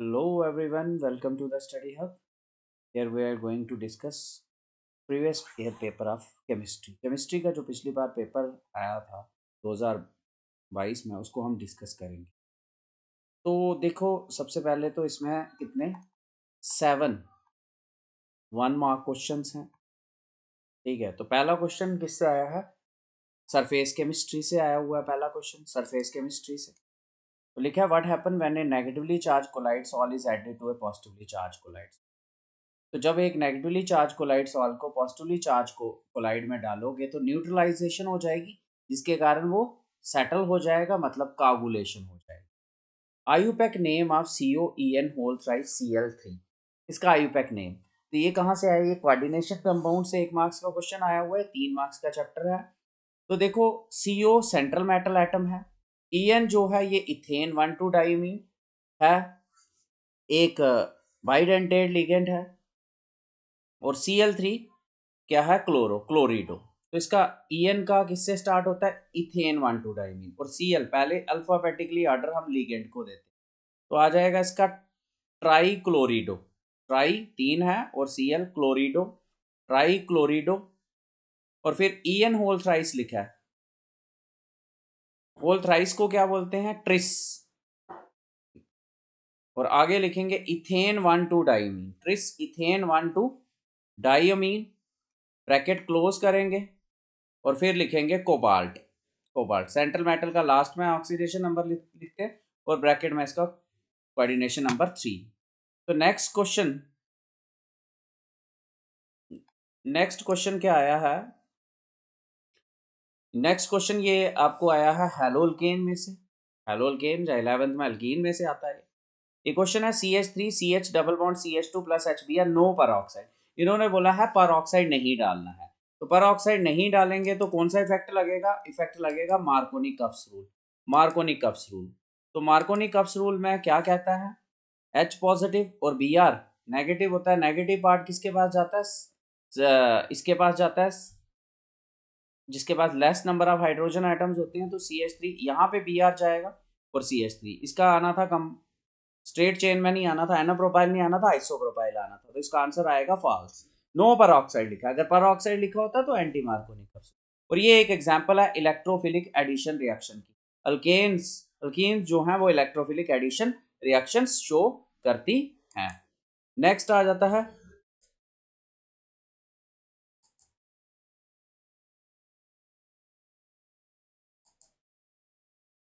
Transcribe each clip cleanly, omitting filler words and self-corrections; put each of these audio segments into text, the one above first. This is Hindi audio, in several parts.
Hello everyone, welcome to the Study Hub. Here we are going to discuss previous year paper of chemistry. Chemistry का जो पिछली बार पेपर आया था 2022 में उसको हम डिस्कस करेंगे। तो देखो सबसे पहले तो इसमें कितने 7 1 मार्क क्वेश्चंस हैं। ठीक है, तो पहला क्वेश्चन किससे आया है? सरफेस केमिस्ट्री से आया हुआ है। पहला क्वेश्चन सरफेस केमिस्ट्री से तो लिखा है what happen when a negatively charge colloid salt is added to a positively charge colloid. तो जब एक नेगेटिवली चार्ज कोलाइड सॉल्ट को पॉजिटिवली चार्ज को कोलाइड में डालोगे तो न्यूट्रलाइजेशन हो जाएगी, जिसके कारण वो सेटल हो जाएगा, मतलब कागुलेशन हो जाएगा। IUPAC name of COEN whole thrice Cl3, इसका आयुपैक नेम। तो ये कहाँ से आया? ये कोऑर्डिनेशन कंपाउंड से 1 मार्क्स का क्वेश्चन आया हुआ है, 3 मार्क्स का चैप्टर है। तो देखो CO सेंट्रल मेटल एटम है, EN जो है ये इथेन 1,2 डाइमीन है, एक बाइडेंटेड लिगेंड है, और Cl3 क्या है? क्लोरीडो। तो इसका EN का किससे स्टार्ट होता है? Ethane 1,2 diamine. और Cl पहले अल्फाबेटिकली ऑर्डर हम लिगेंड को देते हैं, तो आ जाएगा इसका ट्राई क्लोरीडो। ट्राई 3 है और Cl क्लोरीडो, ट्राई क्लोरीडो। और फिर EN होल थ्राइस लिखा है। होल थ्राइस को क्या बोलते हैं? ट्रिस। और आगे लिखेंगे ethane 1,2 diamine, tris ethane 1,2 diamine, bracket close करेंगे और फिर लिखेंगे कोबाल्ट। कोबाल्ट सेंट्रल मेटल का लास्ट में ऑक्सीडेशन नंबर लिखते हैं और ब्रैकेट में इसका कोऑर्डिनेशन नंबर 3। तो नेक्स्ट क्वेश्चन क्या आया है? नेक्स्ट क्वेश्चन ये आपको आया है हेलोल्केन में से। हेलोल्केन जो 11th में अल्कीन में से आता है। ये क्वेश्चन है CH3 CH double bond CH2 plus HBr no peroxide. इन्होंने बोला है पर ऑक्साइड नहीं डालना है, तो पर ऑक्साइड नहीं डालेंगे तो कौन सा इफेक्ट लगेगा? इफेक्ट लगेगा Markovnikov cups rule. Markovnikov cups rule. तो मार्कोनी कप्स रूल में क्या कहता है? H पॉजिटिव और Br नेगेटिव होता है। नेगेटिव पार्ट किसके पास जाता है? इसके पास जाता है जिसके पास less number of hydrogen items होते हैं। तो CH3 यहाँ पे Br जाएगा और CH3 इसका आना था कम, स्ट्रेट चेन में नहीं आना था, एनोप्रोपाइल नहीं आना था, आइसोप्रोपाइल आना था। तो इसका आंसर आएगा फॉल्स। नो पर ऑक्साइड लिखा है। अगर पर ऑक्साइड लिखा होता तो एंटी मार्कोनी कप्स। और ये एक एग्जांपल है इलेक्ट्रोफिलिक एडिशन रिएक्शन की। अल्केन्स जो हैं वो इलेक्ट्रोफिलिक एडिशन रिएक्शन शो करती हैं। नेक्स्ट आ जाता है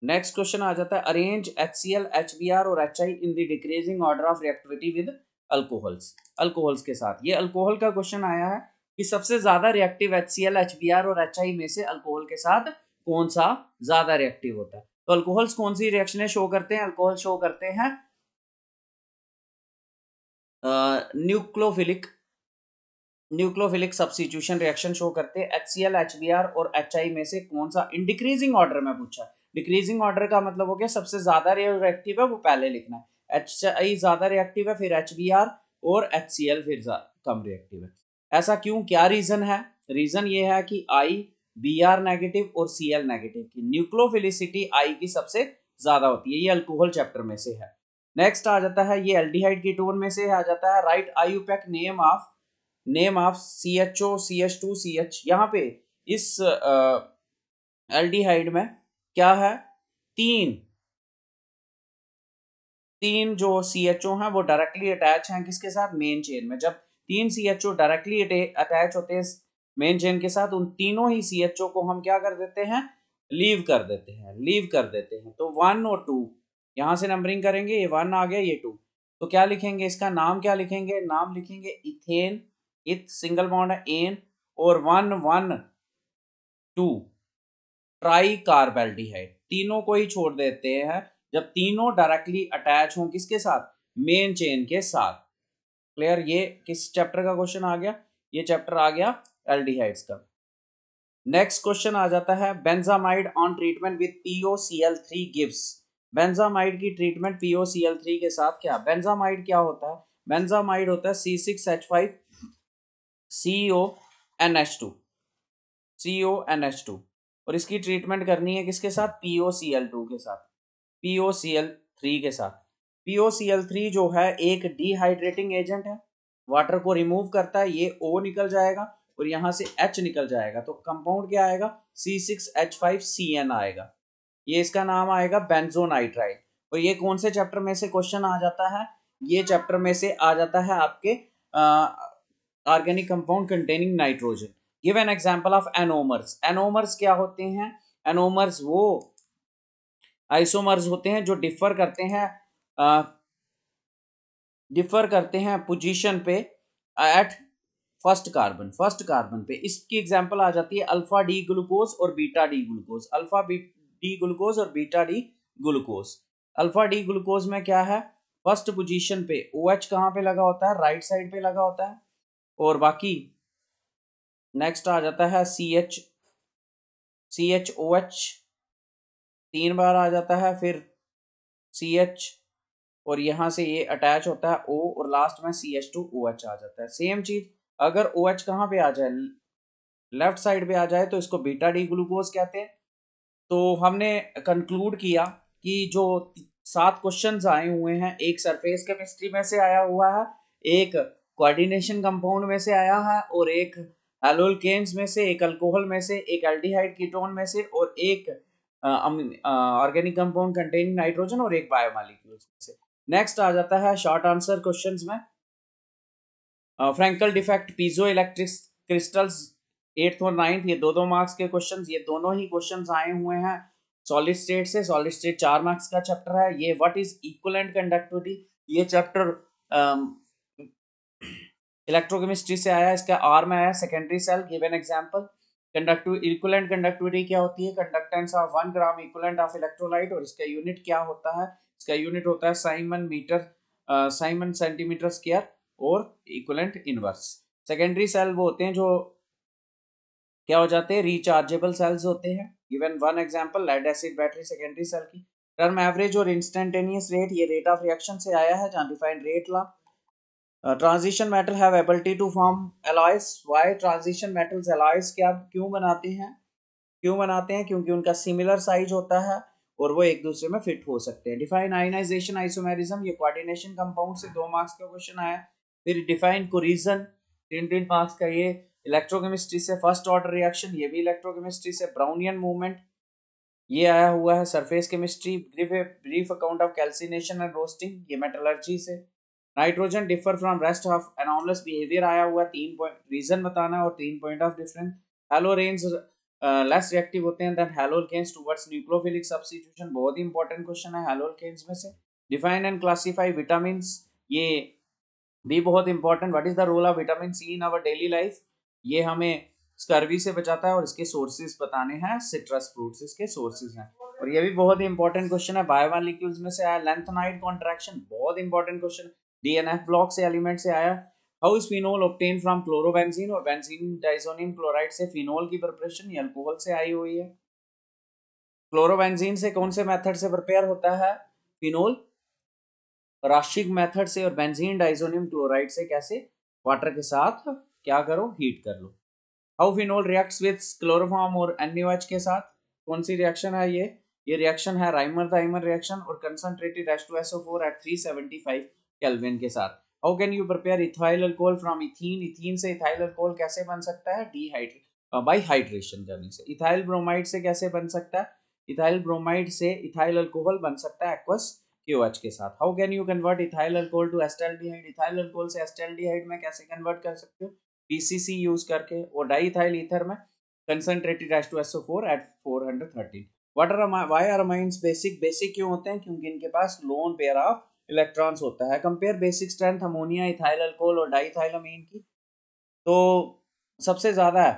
नेक्स्ट क्वेश्चन आ जाता है अरेंज HCl HBr और HI in the decreasing order of reactivity with alcohols. Alcohols के साथ ये अल्कोहल का क्वेश्चन आया है कि सबसे ज्यादा रिएक्टिव HCl HBr और HI में से अल्कोहल के साथ कौन सा ज्यादा रिएक्टिव होता है? तो अल्कोहल्स कौन सी रिएक्शनें शो करते हैं? अल्कोहल शो करते हैं nucleophilic nucleophilic substitution reaction show करते हैं। HCl HBr और HI में से कौन सा इन डिक्रीजिंग ऑर्डर में पूछा? डिक्रीजिंग ऑर्डर का मतलब हो गया सबसे ज्यादा रिएक्टिव है वो पहले लिखना है। HI ज्यादा रिएक्टिव है, फिर HBr और HCl फिर कम रिएक्टिव है। ऐसा क्यों? क्या रीजन है? रीजन ये है कि Br नेगेटिव और Cl नेगेटिव की न्यूक्लोफिलिसिटी I की सबसे ज्यादा होती है। ये अल्कोहल चैप्टर में से है। नेक्स्ट आ जाता है ये एल्डिहाइड कीटोन में से आ जाता है right IUPAC name of CHO CH2 CH। यहाँ पे इस एल्डिहाइड में क्या है? तीन तीन जो CHO हैं वो डायरेक्टली अटैच हैं किसके साथ? मेन चेन में। जब 3 CHO डायरेक्टली अटैच होते हैं मेन चेन के साथ, उन तीनों ही CHO को हम क्या कर देते हैं? लीव कर देते हैं। तो 1 और 2 यहाँ से नंबरिंग करेंगे, ये 1 आ गया, ये 2। तो क्या लिखेंगे? इसका नाम क्या लिखेंगे? नाम लिखेंगे इथेन, इथ सिंगल बॉन्ड है, एन, और 1 1 2 ट्राई कार्बेल्डिहाइड। तीनों को ही छोड़ देते हैं जब तीनों डायरेक्टली अटैच हों किसके साथ? मेन चेन के साथ। क्लियर? ये किस चैप्टर का क्वेश्चन आ गया? ये चैप्टर आ गया एल्डिहाइड्स का। नेक्स्ट क्वेश्चन आ जाता है benzamide on treatment with POCl3 gives. Benzamide की ट्रीटमेंट POCl3 के साथ क्या? बेंजामाइड क्या होता है? बेंजामाइड होता है C6H5CONH2 CONH2। और इसकी ट्रीटमेंट करनी है किसके साथ? POCl2 के साथ, POCl3 के साथ। POCl3 जो है एक डिहाइड्रेटिंग एजेंट है, वाटर को रिमूव करता है, ये O निकल जाएगा और यहाँ से H निकल जाएगा, तो कंपाउंड क्या आएगा, C6H5CN आएगा। ये इसका नाम आएगा बेंजोनाइट्राइल। और ये कौन से चैप्टर में से क्वेश्चन आ जाता है, ये चैप्टर में से आ जाता है आपके organic compound containing nitrogen. Give an example of anomers. Anomers क्या होते हैं, एनोमर्स वो आइसोमर्स होते हैं जो डिफर करते हैं पोजीशन पे एट फर्स्ट कार्बन पे। इसकी एग्जांपल आ जाती है अल्फा डी ग्लूकोज और beta D glucose. Alpha D glucose और beta D glucose. Alpha D glucose में क्या है, फर्स्ट पोजीशन पे OH कहाँ पे लगा होता है, राइट साइड पे लगा होता है, और बाकी नेक्स्ट आ जाता है CHOH 3 बार आ जाता है, फिर CH और यहाँ से ये अटैच होता है O और लास्ट में CH2OH आ जाता है। सेम चीज अगर OH कहाँ पे आ जाए, लेफ्ट साइड पे आ जाए, तो इसको बीटा डी ग्लूकोज कहते हैं। तो हमने कंक्लूड किया कि जो 7 क्वेश्चंस आए हुए हैं, एक सरफेस केमिस्ट्री में से आया हुआ है, एक कोऑर्डिनेशन कंपाउंड में से आया है, और एक एल्कोकेन्स में से, एक अल्कोहल में से, एक एल्डिहाइड कीटोन में से, और एक ऑर्गेनिक कंपाउंड कंटेनिंग नाइट्रोजन, और एक बायोमॉलिक्यूल्स में से। नेक्स्ट आ जाता है शॉर्ट आंसर क्वेश्चंस में Frenkel defect, piezoelectric crystals 8th और 9th, ये 2-2 मार्क्स के क्वेश्चंस, ये दोनों ही क्वेश्चंस आए हुए हैं सॉलिड स्टेट से। सॉलिड स्टेट 4 मार्क्स का चैप्टर है। ये व्हाट इज इक्विवेलेंट कंडक्टिविटी, ये चैप्टर इलेक्ट्रोकेमिस्ट्री से आया, इसका आर में आया secondary cell. Give an example. Equivalent conductivity क्या होती है, conductance of 1 gram equivalent of electrolyte, और इसका यूनिट क्या होता है, इसका यूनिट होता है साइमन सेंटीमीटर स्क्वायर और इक्विवेलेंट इनवर्स। सेकेंडरी सेल वो होते हैं जो क्या हो जाते हैं, रिचार्जेबल सेल्स होते हैं। Given one example lead acid battery secondary cell की। टर्म एवरेज और इंस्टेंटेनियस रेट, ये रेट ऑफ रिएक्शन से आया है, जहां defined rate law. Transition metal have ability to form alloys. Why transition metals alloys क्या क्यों बनाते हैं, क्योंकि उनका सिमिलर साइज होता है और वो एक दूसरे में फिट हो सकते हैं। डिफाइन आयनाइजेशन आइसोमेरिज्म, ये कोऑर्डिनेशन कंपाउंड से 2 मार्क्स का क्वेश्चन आया। फिर डिफाइन कोरिजन, 3 मार्क्स का ये। इलेक्ट्रोकेमिस्ट्री से फर्स्ट ऑर्डर रिएक्शन, ये भी इलेक्ट्रोकेमिस्ट्री से। ब्राउनियन मूवमेंट, ये आया हुआ है surface chemistry. Brief account of calcination and roasting, ये मेटलर्जी से। Nitrogen differ from rest of anomalous behaviour आया हुआ है, 3 पॉइंट रीजन बताना और 3 point of difference. Haloarenes less reactive होते हैं then haloalkanes towards nucleophilic substitution, बहुत ही इंपॉर्टेंट क्वेश्चन है हैलोकेन्स में से। डिफाइन एंड क्लासिफाई विटामिन्स, ये भी बहुत important. What is the role of vitamin C in our daily life, ये हमें स्कर्वी से बचाता है, और इसके सोर्सेज बताने हैं, सिट्रस फ्रूट्स इसके सोर्सेज हैं। और ये भी बहुत ही इंपॉर्टेंट क्वेश्चन है, बायोमॉलिक्यूल्स में से आया। लेंथेनाइड कॉन्ट्रैक्शन, बहुत इंपॉर्टेंट क्वेश्चन, DNF ब्लॉक से एलिमेंट से आया। How is phenol obtain from chlorobenzene, और बेंजीन डाइजोनियम क्लोराइड से फिनोल की प्रिपरेशन, ये अल्कोहल से आई हुई है। क्लोरोबेंजीन से कौन से मेथड से प्रिपेयर होता है फिनोल, राशिक मेथड से, और बेंजीन डाइजोनियम क्लोराइड से कैसे, वाटर के साथ क्या करो, हीट कर लो। How phenol reacts with chloroform और NaOH के साथ, कौन सी रिएक्शन है ये रिएक्शन है राइमर-थाइमर रिएक्शन, और कंसंट्रेटेड H2SO4 एट 375 केल्विन के साथ। How can you prepare ethyl alcohol from ethene, ethene से इथाइल अल्कोहल कैसे बन सकता है, बाय हाइड्रेशन करने से। इथाइल ब्रोमाइड से कैसे बन सकता है, इथाइल ब्रोमाइड से इथाइल अल्कोहल बन सकता है एक्वस KOH के साथ। How can you convert ethyl alcohol to acetaldehyde, ethyl alcohol से एस्टल्डिहाइड में कैसे कन्वर्ट कर सकते हो, PCC यूज करके। और डाईइथाइल ईथर में concentrated H2SO4 at 413। Why are amines basic, basic क्यों होते हैं, क्योंकि इनके पास लोन पेयर ऑफ इलेक्ट्रॉन्स होता है। Compare basic strength ammonia, ethyl alcohol और डाईइथाइलअमीन की। तो सबसे ज्यादा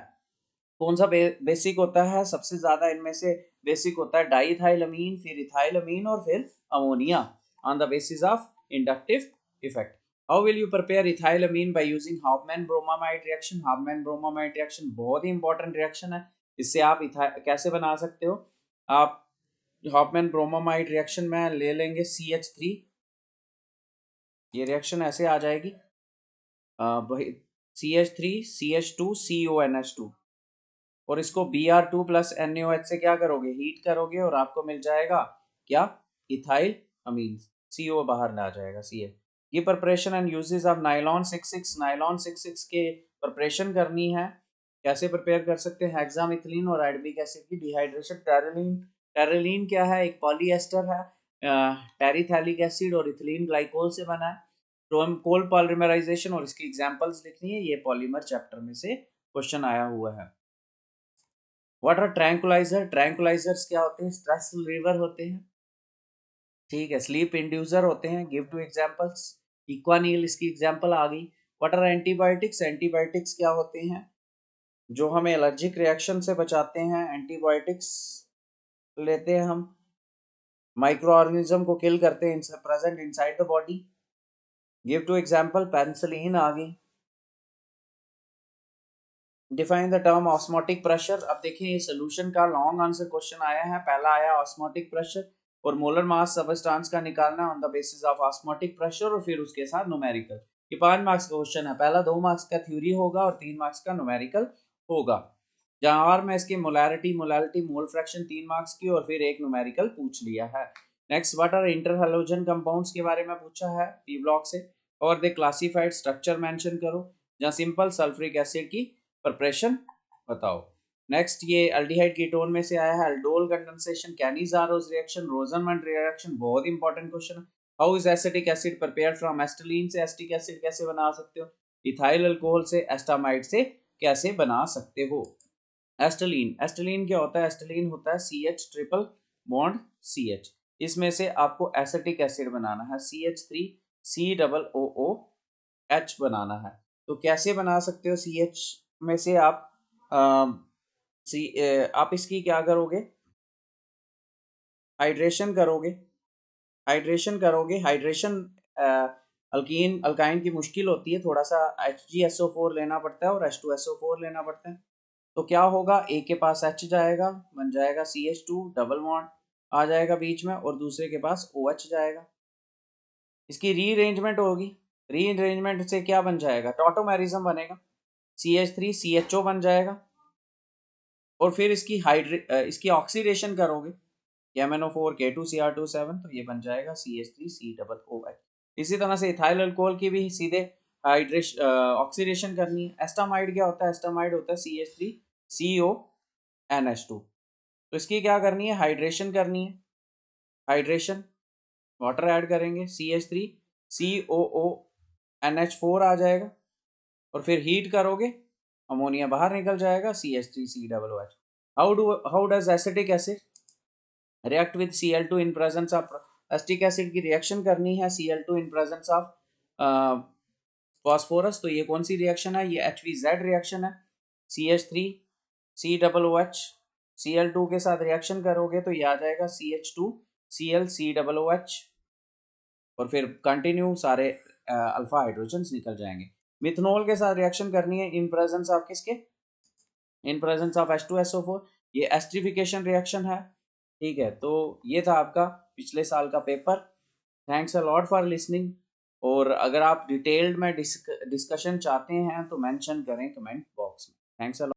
कौन सा बेसिक होता है, सबसे ज्यादा इनमें से बेसिक होता है डाईइथाइलअमीन, फिर इथाइलअमीन और फिर ammonia, on the basis of inductive effect. How will you prepare ethylamine by using Hofmann bromamide reaction. Hofmann bromamide reaction बहुत ही इंपॉर्टेंट रिएक्शन है, इससे आप कैसे बना सकते हो आप, हॉफमैन ब्रोमामाइड रिएक्शन में ले लेंगे CH3, ये रिएक्शन ऐसे आ जाएगी CH3 CH2 CONH2, और इसको Br2 प्लस NaOH से क्या करोगे, हीट करोगे, और आपको मिल जाएगा क्या, इथाइल अमीन। CO बाहर ना आ जाएगा, Cl। ये preparation and uses of nylon 66, nylon 66 के प्रिपरेशन करनी है। कैसे प्रिपेयर कर सकते हैं? हेक्सामिथिलीन और एडबिक एसिड की डिहाइड्रेशन। टेरेलिन, टेरेलिन क्या है? एक पॉलीएस्टर है, टेरिथैलिक एसिड और इथिलीन ग्लाइकोल से बना है। तो हम कोल्ड पॉलीमराइजेशन और इसकी एग्जांपल्स लिखनी है। ये पॉलीमर चैप्टर में से क्वेश्चन आया हुआ है। What are tranquilliser? ट्रैंकुलाइजर्स क्या होते हैं? स्ट्रेस रिलीवर होते हैं, ठीक है। स्लीप इंड्यूसर होते हैं। Give to examples. इक्वानील इसकी एग्जांपल आ गई। What are antibiotics? एंटीबायोटिक्स क्या होते हैं? जो हमें एलर्जिक रिएक्शन से बचाते हैं। एंटीबायोटिक्स लेते हैं हम, माइक्रो ऑर्गेनिज्म को किल करते हैं present inside the body. Give two example. Penicillin आ गई। Define the term osmotic pressure. अब देखिए ये सोल्यूशन का लॉन्ग आंसर क्वेश्चन आया है। पहला आया ऑस्मोटिक प्रेशर और मोलर मास सबस्टांस का निकालना है on the basis of osmotic pressure और फिर उसके साथ न्यूमेरिकल। ये 5 मार्क्स का क्वेश्चन है। पहला 2 मार्क्स का थ्योरी होगा और 3 मार्क्स का न्यूमेरिकल होगा। जहां और मैं इसकी मोलैरिटी, मोल फ्रैक्शन 3 मार्क्स की और फिर एक न्यूमेरिकल पूछ लिया है। Next, what are interhalogen compounds के बारे में पूछा है पी ब्लॉक से। और दे क्लासिफाइड स्ट्रक्चर मेंशन करो। जहां सिंपल सल्फ्यूरिक एसिड की प्रिपरेशन बताओ। नेक्स्ट, ये एल्डिहाइड कीटोन में से आया है। Aldol condensation, Cannizzaro's reaction, Rosenmund reaction, बहुत इंपॉर्टेंट क्वेश्चन है। How is acetic acid prepared from? Acetylene से एसिटिक एसिड कैसे बना सकते हो? इथाइल अल्कोहल से, एस्टामाइड से कैसे बना सकते हो? एस्टिलीन, एस्टिलीन क्या होता है? एस्टिलीन होता है CH ट्रिपल बॉन्ड CH। इसमें से आपको एसिटिक एसिड बनाना है, CH3COOH बनाना है। तो कैसे बना सकते हो? CH में से आप आप इसकी क्या करोगे? हाइड्रेशन करोगे, हाइड्रेशन करोगे। हाइड्रेशन अल्काइन की मुश्किल होती है, थोड़ा सा HgSO4 लेना पड़ता है और H2SO4 लेना पड़ता है। तो क्या होगा? ए के पास H जाएगा, बन जाएगा CH2, डबल बॉन्ड आ जाएगा बीच में और दूसरे के पास OH जाएगा। इसकी रीअरेंजमेंट होगी, रीअरेंजमेंट से क्या बन जाएगा? टॉटोमेरिज्म बनेगा, CH3CHO बन जाएगा। और फिर इसकी ऑक्सीडेशन करोगे, MnO4 K2Cr2 7, तो ये बन जाएगा CH3COOH। इसी तरह से इथाइल अल्कोहल की भी सीधे हाइड्रेशन ऑक्सीडेशन करनी है। एस्टामाइड क्या होता है? एस्टामाइड होता है CH3CONH2। तो इसकी क्या करनी है? हाइड्रेशन करनी है। हाइड्रेशन, वाटर ऐड करेंगे, CH3COONH4 आ जाएगा और फिर हीट करोगे, अमोनिया बाहर निकल जाएगा, CH3COOH। How does acetic acid react with Cl2 in presence of? Acetic acid की रिएक्शन करनी है Cl2 in presence of phosphorus. तो ये कौन सी रिएक्शन है? ये HVZ रिएक्शन है। CH3COOH Cl2 के साथ रिएक्शन करोगे तो ये आ जाएगा CH2ClCOOH और फिर कंटिन्यू सारे अल्फा हाइड्रोजन्स निकल जाएंगे। मिथनॉल के साथ रिएक्शन करनी है इन प्रेजेंस ऑफ किसके? In presence of H2SO4। ये एस्ट्रिफिकेशन रिएक्शन है, ठीक है। तो ये था आपका पिछले साल का paper. Thanks a lot for listening. और अगर आप डिटेल्ड में डिस्कशन चाहते हैं तो मेंशन करें कमेंट बॉक्स में। Thanks a lot.